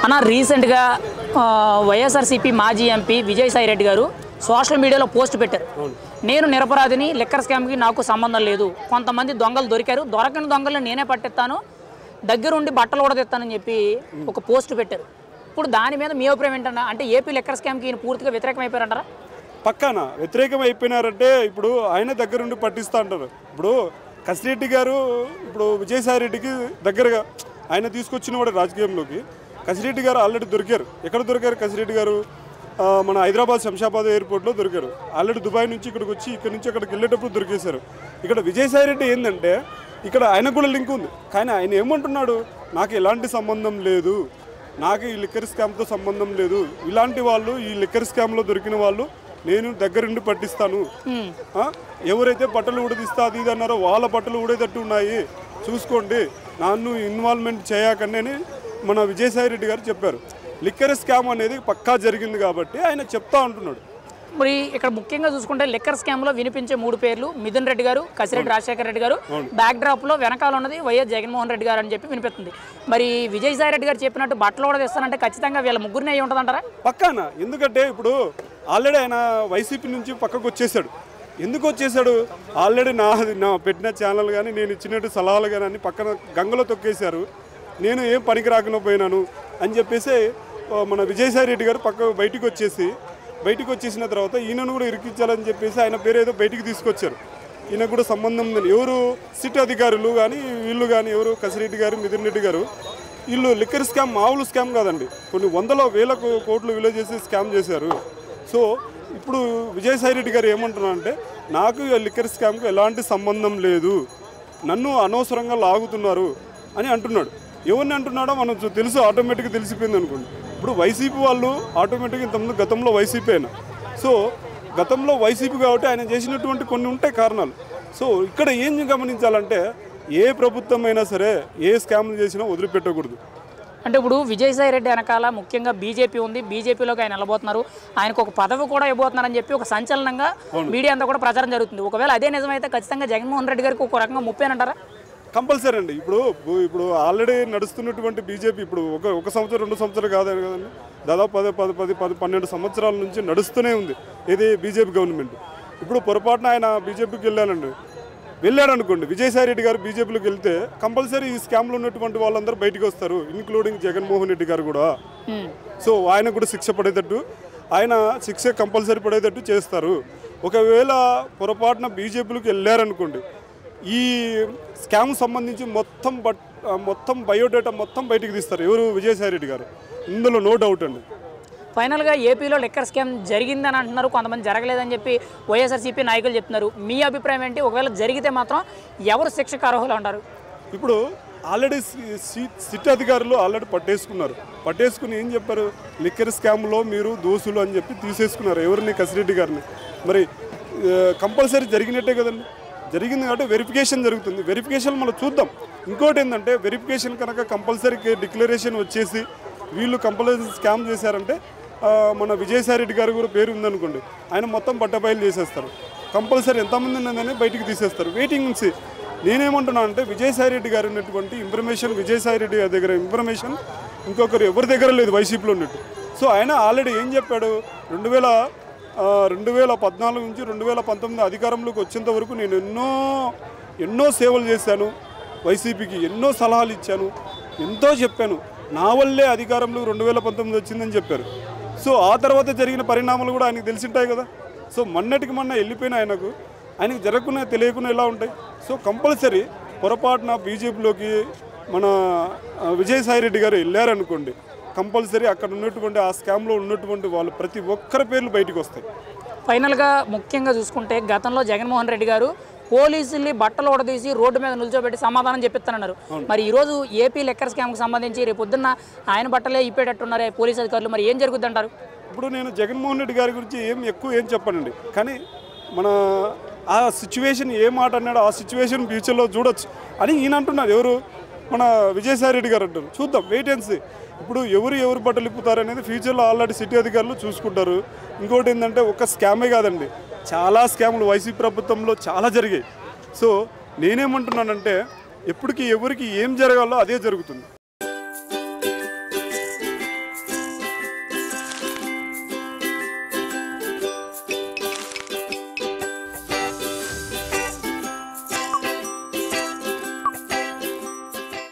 అన్న రీసెంట్గా వైఎస్ఆర్సీపీ మాజీ ఎంపీ విజయసాయి రెడ్డి గారు సోషల్ మీడియాలో పోస్ట్ పెట్టారు. నేను నిరపరాధిని, లిక్కర్ స్కామ్కి నాకు సంబంధం లేదు, కొంతమంది దొంగలు దొరికారు, దొరకని దొంగలను నేనే పట్టిస్తాను, దగ్గరుండి బట్టలు ఉడదెత్తానని చెప్పి ఒక పోస్ట్ పెట్టారు. ఇప్పుడు దాని మీద మీ అభిప్రాయం ఏంటన్నా? అంటే ఏపీ లిక్కర్ స్కామ్కి ఈయన పూర్తిగా వ్యతిరేకమైపోయారంటారా? పక్కాన వ్యతిరేకం అయిపోయినారంటే ఇప్పుడు ఆయన దగ్గరుండి పట్టిస్తూ అంటారు. ఇప్పుడు కసిరెడ్డి గారు ఇప్పుడు విజయసాయి రెడ్డికి దగ్గరగా ఆయన తీసుకొచ్చిన వాడు రాజకీయంలోకి. కసిరెడ్డి గారు ఆల్రెడీ దొరికారు. ఎక్కడ దొరికారు కసిరెడ్డి గారు? మన హైదరాబాద్ శంషాబాద్ ఎయిర్పోర్ట్లో దొరికారు. ఆల్రెడీ దుబాయ్ నుంచి ఇక్కడికి వచ్చి ఇక్కడ నుంచి అక్కడికి వెళ్ళేటప్పుడు దొరికేశారు. ఇక్కడ విజయసాయి రెడ్డి ఏంటంటే ఇక్కడ ఆయనకు కూడా లింక్ ఉంది, కానీ ఆయన ఏమంటున్నాడు, నాకు ఎలాంటి సంబంధం లేదు, నాకు ఈ లిక్కర్ స్కామ్తో సంబంధం లేదు, ఇలాంటి వాళ్ళు ఈ లిక్కర్ స్కామ్లో దొరికిన వాళ్ళు నేను దగ్గరుండి పట్టిస్తాను, ఎవరైతే బట్టలు ఊడదీస్తా అది ఇది అన్నారో వాళ్ళ బట్టలు ఊడేటట్టు ఉన్నాయి చూసుకోండి, నన్ను ఇన్వాల్వ్మెంట్ చేయకండి అని మన విజయసాయి రెడ్డి గారు చెప్పారు. లిక్కర్ స్కామ్ అనేది పక్కా జరిగింది కాబట్టి ఆయన చెప్తా ఉంటున్నాడు. మరి ఇక్కడ ముఖ్యంగా చూసుకుంటే లిక్కర్ స్కామ్లో వినిపించే 3 పేర్లు మిథున్ రెడ్డి గారు, కసిరెడ్డి రాజశేఖర రెడ్డి గారు, బ్యాక్ డ్రాప్లో వెనకాల ఉన్నది వైఎస్ జగన్మోహన్ రెడ్డి గారు అని చెప్పి వినిపిస్తుంది. మరి విజయసాయి రెడ్డి గారు చెప్పినట్టు బట్టలు కూడా తెస్తానంటే ఖచ్చితంగా వీళ్ళ ముగ్గురిని అయ్యి ఉంటుందంటారా? పక్కానా, ఎందుకంటే ఇప్పుడు ఆల్రెడీ ఆయన వైసీపీ నుంచి పక్కకు వచ్చేసాడు. ఎందుకు వచ్చేసాడు? ఆల్రెడీ నా పెట్టిన ఛానల్ కానీ నేను ఇచ్చినట్టు సలహాలు కానీ అన్ని పక్కన గంగలో తొక్కేశారు, నేను ఏం పనికి రాకుండా పోయినాను అని చెప్పేసి మన విజయసాయి రెడ్డి గారు బయటికి వచ్చేసిన తర్వాత ఈయనను కూడా ఇరికించాలని చెప్పేసి ఆయన పేరు ఏదో బయటికి తీసుకొచ్చారు. ఈయనకు కూడా సంబంధం ఉందని ఎవరు సిట్ అధికారులు కానీ వీళ్ళు కానీ ఎవరు కసిరెడ్డి గారు, మిథున్ రెడ్డి గారు, వీళ్ళు లిక్కర్ స్కామ్ మామూలు స్కామ్ కాదండి, కొన్ని వందల వేల కోట్లు విలువ చేసి స్కామ్ చేశారు. సో ఇప్పుడు విజయసాయి రెడ్డి గారు ఏమంటున్నారంటే నాకు లిక్కర్ స్కామ్కు ఎలాంటి సంబంధం లేదు, నన్ను అనవసరంగా లాగుతున్నారు అని అంటున్నాడు. ఎవరిని అంటున్నాడో మనం తెలుసు, ఆటోమేటిక్గా తెలిసిపోయింది అనుకోండి. ఇప్పుడు వైసీపీ వాళ్ళు ఆటోమేటిక్గా ఇంతకుముందు గతంలో వైసీపీ అయినా, సో గతంలో వైసీపీ కాబట్టి ఆయన చేసినటువంటి కొన్ని ఉంటాయి కారణాలు. సో ఇక్కడ ఏం గమనించాలంటే ఏ ప్రభుత్వం అయినా సరే ఏ స్కామ్లు చేసినా వదిలిపెట్టకూడదు. అంటే ఇప్పుడు విజయసాయి రెడ్డి వెనకాల ముఖ్యంగా బీజేపీ ఉంది, బీజేపీలోకి ఆయన వెళ్ళబోతున్నారు, ఆయనకు ఒక పదవి కూడా ఇవ్వబోతున్నారని చెప్పి ఒక సంచలనంగా మీడియా అంతా కూడా ప్రచారం జరుగుతుంది. ఒకవేళ అదే నిజమైతే ఖచ్చితంగా జగన్మోహన్ రెడ్డి గారికి ఒక రకంగా ముప్పేనంటారా? కంపల్సరీ అండి. ఇప్పుడు ఆల్రెడీ నడుస్తున్నటువంటి బీజేపీ ఇప్పుడు ఒక సంవత్సరం 2 సంవత్సరాలు కాదు కదండి, దాదాపు 12 సంవత్సరాల నుంచి నడుస్తూనే ఉంది ఇది బీజేపీ గవర్నమెంట్. ఇప్పుడు పొరపాటున ఆయన బీజేపీకి వెళ్ళాడు అనుకోండి, విజయసాయి రెడ్డి గారు బీజేపీలోకి వెళ్తే కంపల్సరీ ఈ స్కామ్లో ఉన్నటువంటి వాళ్ళందరూ బయటకు వస్తారు, ఇంక్లూడింగ్ జగన్మోహన్ రెడ్డి గారు కూడా. సో ఆయన కూడా శిక్ష కంపల్సరీ పడేటట్టు చేస్తారు. ఒకవేళ పొరపాటున బీజేపీలోకి వెళ్ళారనుకోండి, ఈ స్కామ్ సంబంధించి మొత్తం బయోడేటా మొత్తం బయటికి తీస్తారు ఎవరు, విజయసాయి రెడ్డి గారు, ఇందులో నో డౌట్ అండి. ఫైనల్గా ఏపీలో లిక్కర్ స్కామ్ జరిగిందని అంటున్నారు, కొంతమంది జరగలేదని చెప్పి వైఎస్ఆర్సీపీ నాయకులు చెప్తున్నారు. మీ అభిప్రాయం ఏంటి? ఒకవేళ జరిగితే మాత్రం ఎవరు శిక్షకు అర్హులు అంటారు? ఇప్పుడు ఆల్రెడీ సిట్ అధికారులు ఆల్రెడీ పట్టేసుకుని ఏం చెప్పారు, లిక్కర్ స్కామ్లో మీరు దోషులు అని చెప్పి తీసేసుకున్నారు ఎవరిని, కసిరెడ్డి గారిని. మరి కంపల్సరీ జరిగినట్టే కదండి, జరిగింది కాబట్టి వెరిఫికేషన్ జరుగుతుంది. వెరిఫికేషన్ మనం చూద్దాం. ఇంకోటి ఏంటంటే వెరిఫికేషన్ కనుక కంపల్సరీ డిక్లరేషన్ వచ్చేసి వీళ్ళు కంపల్సరీ స్కామ్ చేశారంటే మన విజయసాయి రెడ్డి గారు కూడా పేరు ఉందనుకోండి, ఆయన మొత్తం బట్టబయలు చేసేస్తారు. కంపల్సరీ ఎంతమంది ఉన్నదని బయటికి తీసేస్తారు. వెయిటింగ్ నుంచి నేనేమంటున్నా అంటే విజయసాయి రెడ్డి గారు ఉన్నటువంటి ఇన్ఫర్మేషన్, విజయసాయి రెడ్డి గారి దగ్గర ఇన్ఫర్మేషన్ ఇంకొకరు ఎవరి దగ్గర లేదు వైసీపీలో ఉన్నట్టు. సో ఆయన ఆల్రెడీ ఏం చెప్పాడు, 2014 నుంచి 2019 అధికారంలోకి వచ్చేంత వరకు నేను ఎన్నో సేవలు చేశాను, వైసీపీకి ఎన్నో సలహాలు ఇచ్చాను, ఎంతో చెప్పాను, నా వల్లే అధికారంలో 2019 వచ్చిందని చెప్పారు. సో ఆ తర్వాత జరిగిన పరిణామాలు కూడా ఆయనకు తెలిసింటాయి కదా. సో మొన్నటికి వెళ్ళిపోయిన ఆయనకు జరగకుండా తెలియకుండా ఎలా ఉంటాయి. సో కంపల్సరీ పొరపాటున బీజేపీలోకి మన విజయసాయి రెడ్డి గారు వెళ్ళారనుకోండి, కంపల్సరీ అక్కడ ఉన్నటువంటి ఆ స్కామ్లో ఉన్నటువంటి వాళ్ళు ప్రతి ఒక్కరి పేర్లు బయటకు వస్తాయి. ఫైనల్గా ముఖ్యంగా చూసుకుంటే గతంలో జగన్మోహన్ రెడ్డి గారు పోలీసుల్ని బట్టలు ఓడదీసి రోడ్డు మీద నిల్చోబెట్టి సమాధానం చెప్పిస్తానన్నారు. మరి ఈరోజు ఏపీ లిక్కర్ స్కామ్కి సంబంధించి రేపు పొద్దున్న ఆయన బట్టలే ఇప్పేటట్టున్నారే పోలీసు అధికారులు, మరి ఏం జరుగుద్ది అంటారు? ఇప్పుడు నేను జగన్మోహన్ రెడ్డి గారి గురించి ఏం చెప్పానండి, కానీ మన ఆ సిచ్యువేషన్ ఏ మాట అన్నాడో ఆ సిచ్యువేషన్ ఫ్యూచర్లో చూడొచ్చు అని ఈయన అంటున్నారు. ఎవరు, మన విజయసాయి రెడ్డి గారు అంటారు. చూద్దాం, వెయిట్ అండ్ సీ. ఇప్పుడు ఎవరు బట్టలు ఇప్పుతారు అనేది ఫ్యూచర్లో ఆల్రెడీ సిటీ అధికారులు చూసుకుంటారు. ఇంకోటి ఏంటంటే ఒక స్కామే కాదండి, చాలా స్కాములు వైసీపీ ప్రభుత్వంలో చాలా జరిగాయి. సో నేనేమంటున్నానంటే ఎప్పటికీ ఎవరికి ఏం జరగాలో అదే జరుగుతుంది.